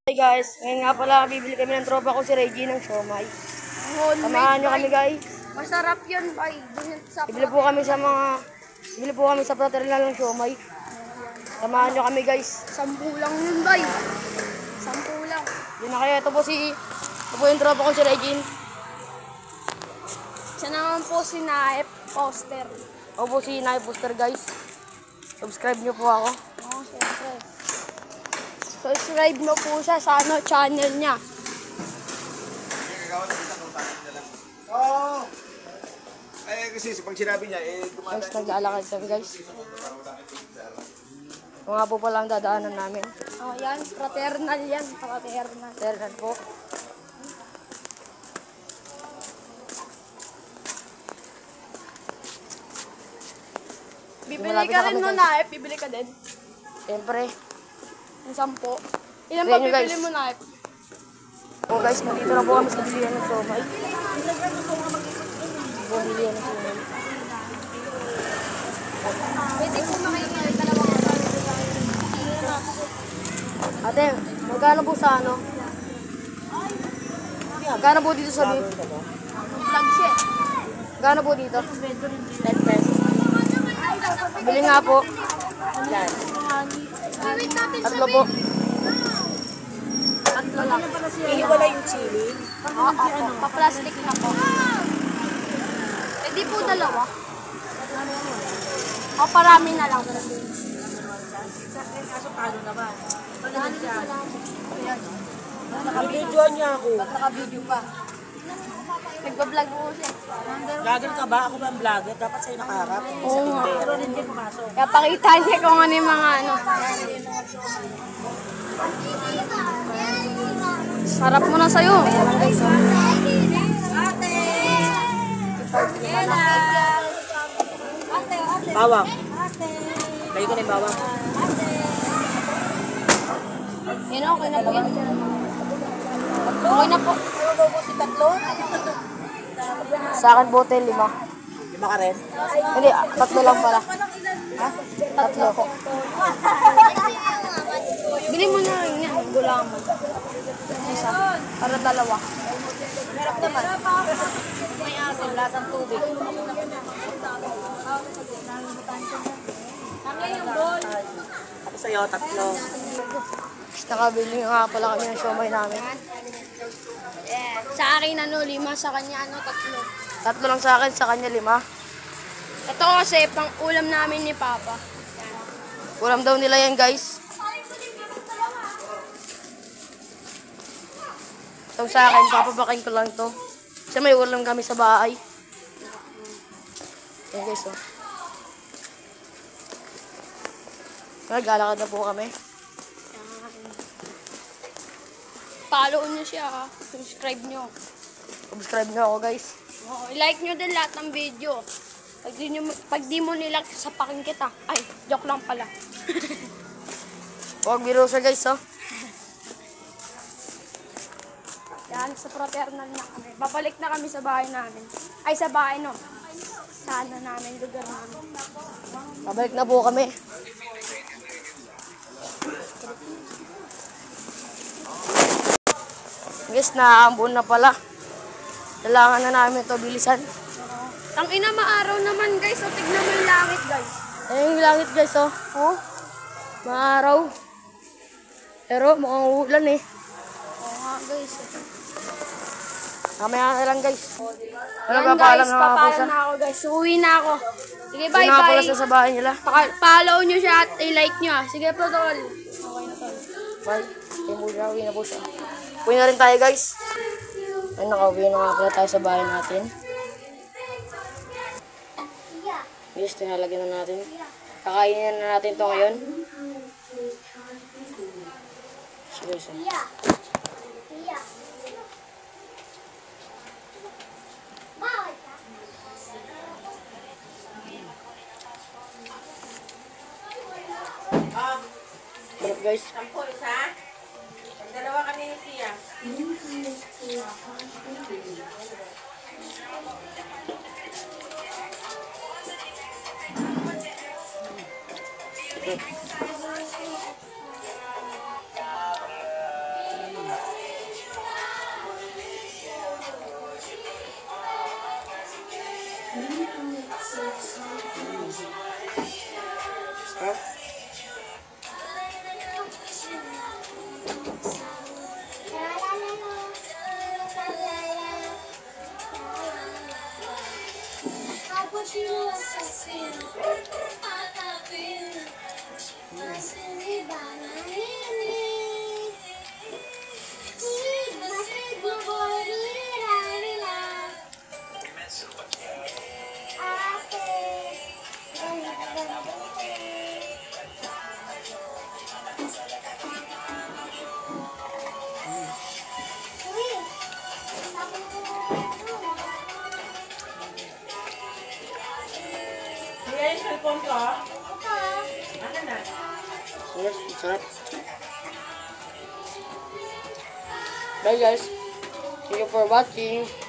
Hey guys, ngayon nga pala bibili kami ng tropa ko si Reggie ng siomai. Samahan nyo kami guys. Masarap yun, bay. Bibili po kami sa Fraternal ng siomai. Samahan nyo kami guys. 10 lang yun, bay. 10 lang. Yun na kaya, ito po yung tropa ko si Reggie. Siya naman po si Naep Poster. Ako po si Naep Poster guys. Subscribe nyo po ako. Oo, siyempre. Subscribe mo po siya sa channel niya. Oo. Kasi pag sinabi niya, Guys, nag-aalakad kami guys. Ito nga po pala ang dadaanan namin. Oh, yan. Fraternal yan. Fraternal. Fraternal po. Bibili ka rin mo, Naep. Bibili ka din. Siyempre. Yung 10. Ilan Ayan pa nyo, guys. bibili mo, Naep? Oh guys, nandito na po kami sa bilihan ng siomai. Bilihan ng siomai. Pwede po makikita dalawang oras. Ate, magkano po sa ano? Magkano po dito sa beef? Vlog siya. Magkano po dito? 10 pesos. Bili nga po. Yan. Wait natin Tatlo po. Tatlo lang. Iiwala yung chili. Oo, pa-plastic na po. Pwede po dalawa. O, parami na lang. Kaso talo naman. naka-video niya ako. Ba't naka-video pa? Nagpa-vlog po siya. Vlogger ka ba? Ako ba ang vlogger? Dapat sa'yo nakaharap. Oo nga. Kaya pakita niya kung ano yung mga ano. Sarap mo na sa'yo. Bawang. Kayo ko na yung bawang. Yan, okay na po yan. Okay na po. Sa akin bote, 5. 5 ka rin? Hindi, 3 lang pala. Ha? 3 po. Bili mo na rin yan. Gulang mo. Isa. Para dalawa. Meron naman. May asin, lasang tubig. Ako sa'yo, 3. Nakabili nga pala kami ng siomai namin. Sa akin, 5. Sa kanya, 3. 3 lang sa akin, sa kanya 5. Ito kasi, pang ulam namin ni Papa. Ulam daw nila yan guys. Itong sa akin, papabakin ko lang to. Kasi may ulam kami sa bahay. Ayan guys, oh. Nag-alakad na po kami. Follow nyo siya, ha? Subscribe nyo. Subscribe nyo ako guys. Oo, i-like nyo din lahat ng video. Pag di mo nilike, sapakin kita. Ay, joke lang pala. Huwag biro siya guys, oh. Yan, sa fraternal na kami. Babalik na kami sa bahay namin. Ay, sa bahay, no? Sa ano namin, lugar namin. Pabalik na po kami. Guys, naaambon na pala. Kailangan na namin ito bilisan. Ang ina, maaraw naman, guys. O, tignan mo yung langit, guys. Ayan yung langit guys, oh. Oh? Maaraw. Pero mukhang uulan eh. Oo nga, guys. Mamaya na lang guys. Ano Yan, ba paalam guys, na mga papaalam pusa? na ako, guys. Uwi na ako. Sige, Yung nga pala bye-bye. sa bahay nila. Follow nyo siya at i-like nyo, ah. Sige po, tol. Bye. Uwi na po siya. Uwi na rin tayo guys. Ay, nakauwi na nga pala tayo sa bahay natin. Yes, tinalagyan na natin. Kakainin na natin ito ngayon. Sige, sige. Sarap guys. Dalawa kami ni Tia. Kaya yung cellphone ko, ah. Ano na? Yes, sarap. Bye guys. Thank you for watching.